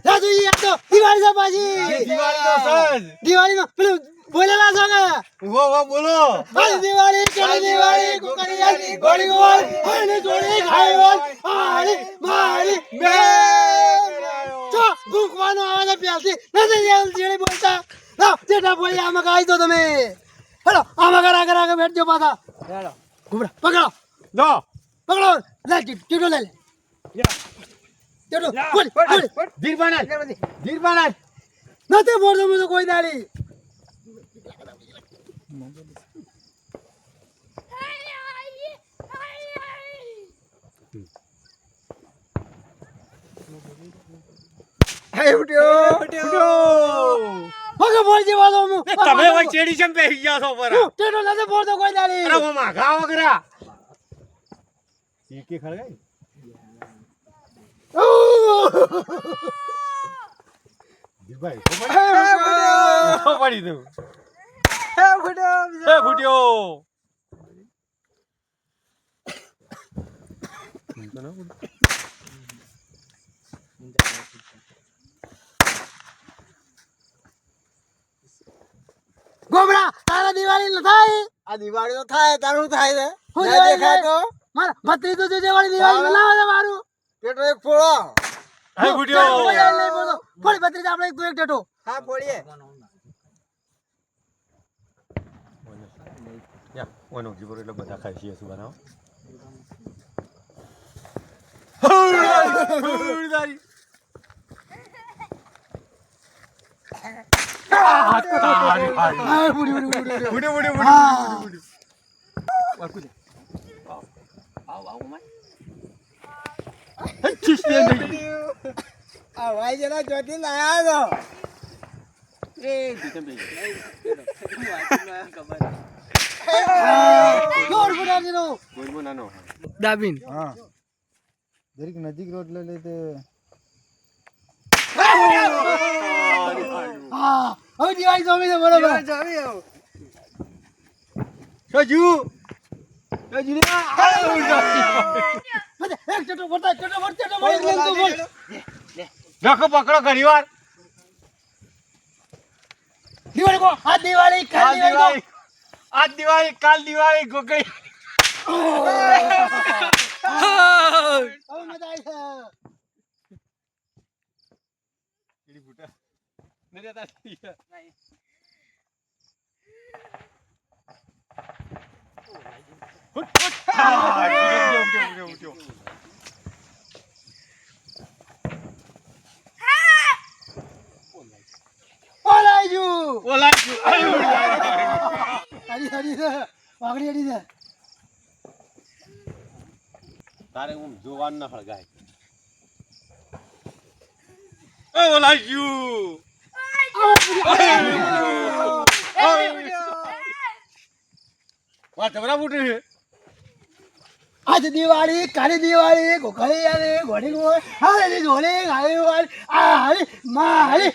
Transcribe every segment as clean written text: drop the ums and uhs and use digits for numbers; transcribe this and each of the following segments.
રાજુજી આ તો દિવાળી છે પાછી. દિવાળીમાં પેલું બોલેલા છો ને. બોલો. દિવાળી ચડી દિવાળી કુકરિયાની ગોળી ગોળ અને જોડી ખાઈવાલ આરી મારી બે ચો ભૂખવાનો આવે પ્યાલથી નથી જેડી બોલતા. લાવ જેટા બોલી આમાં ગાઈ દો તમે. હેલો આમાં કરા બેઠજો પાછા. હેલો ઘુમરા પકડો લો પકડો લે ટીટો લે ટીટો બોલ ધીરબાના નથી બોલતો મને કોઈ દાડી. બોલજી વાળો હું તમે ઓય ચેડી ચમ બેહી ગયા છો પર ટીટો નથી બોલતો કોઈ દાડી. અરે ઓ માગા વગરા ઈ કે ખળગાઈ ભાઈ પડી દઉં ફૂટ્યો ગોબરા તારા દિવાળી ન થાય. આ દિવાળી તો થાય તારું થાય છે હું ના દેખાય તો મારા ભત્રીજો જો દિવાળી દિવાળી મનાવે છે મારું. પેટો એક ફોડો હે ફૂટ્યો ફોડી ભત્રીજા આપણે એક તું એક ટેટો. હા ફોડીએ યા ઓનો જીવર એટલે બધા ખાય છે શું બનાવો આ ભાઈ જરા જોતી લાયા જોર ફોડાજીનો દાબીન હા દરેક નજીક રોડ લઈ તે હા હવે દિવાળી જોમી છે બરોબર. સજુ એક ટેટો ફોડતા ટેટો બોલ નખો પકડો ઘણીવાર દિવાળી કો આ દિવાળી કાલ દિવાળી આજ દિવાળી કાલ દિવાળી ગોગઈ હવે મજા આવી છે. ઓલાઈજુ હરી હરી છે વાગડી હરી છે. તારે હું જોવાન ના હળગાય ઓલા યુ વાત બરાબર છે. આજ દિવાળી કાલી દિવાળી ગોખળી અને ઘોડી ગોળ હારી ઝોલી ગાળી વાળ આ હારી મારી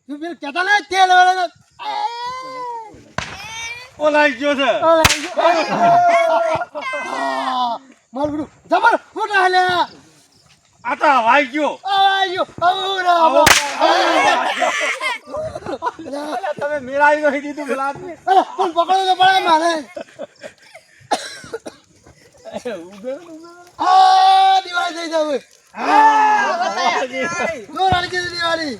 તું પેલું કહેતા ને તેલ વાળા ઓલા યુ છે મારું બધું જબર મોટા હાલ્યા આ તો હવાઈ ગયો આયો આવરા તમે મેળાવી નહીં દીધું પેલા પણ પકડો તો પડે મારે. આ દિવાળી થઈ જાવ જો રાણી છે દિવાળી.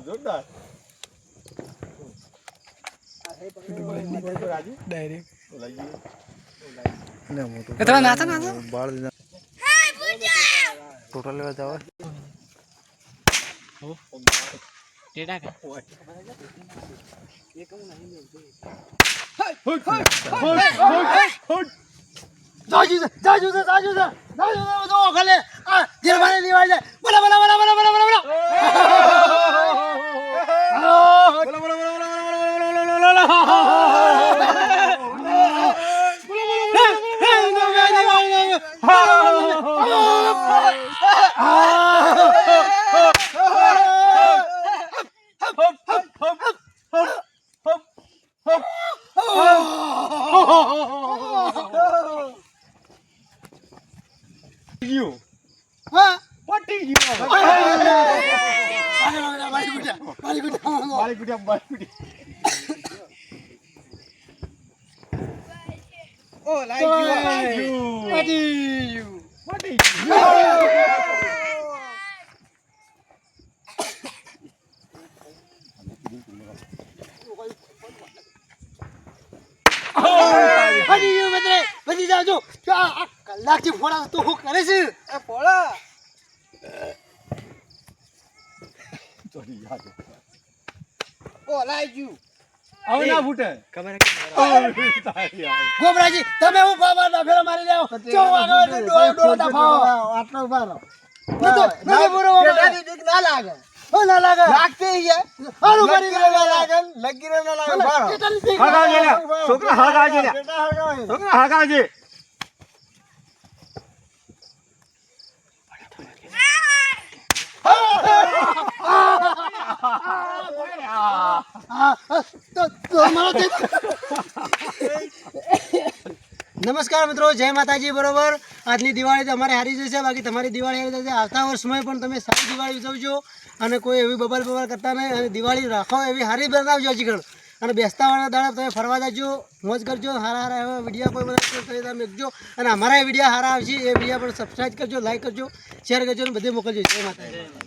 જોરદાર થોડા નાતા નાતા બાળ ટોટલ લેવા જાવ જાજુ જો ખાલે આ દિવાળી દિવાળી બોલા બોલા બોલા બોલા બોલા બોલા મારી ગુડિયા મારી ગુડિયા મારી ગુડિયા ઓ લાઈ ગયો મટી હજી બદરે બધી જાજો આ કલાકથી ફોડા તો હું કરે છે એ પોળા ચોરી યાદ ઓ લાઈ ગયું હવે ના ફૂટે ખબર તારી આ. ગોબરાજી તમે હું બાબા ના ફેરા મારી જાવ ચો આગળ ડોળો ડોળો દફાવો આટલો બારો નથી પૂરો પેટાની દીક ના લાગે હો ના લાગે લાગતી છે હારું કરી લગીરે ના લાગે લગીરે ના લાગે બારો હગાવજે લે. છોકરા હગાવજે લે. પેટા હગાવે છોકરા હગાવજે. નમસ્કાર મિત્રો, જય માતાજી. બરોબર, આજની દિવાળી તો અમારે હારી જશે, બાકી તમારી દિવાળી હારી જશે. આવતા વર્ષમાં પણ તમે સારી દિવાળી ઉજવજો અને કોઈ એવી બબલ કરતા નહીં, અને દિવાળી રાખો એવી હારી બનાવજો હજી. અને બેસતા વાળા દાડા તમે ફરવા જજો, મોજ કરજો, સારા એવા વિડીયો કોઈ બધા મેકજો. અને અમારા વિડીયો સારા આવશે એ વિડીયો પણ સબસ્ક્રાઈબ કરજો, લાઈક કરજો, શેર કરજો અને બધે મોકલજો. જય માતાજી.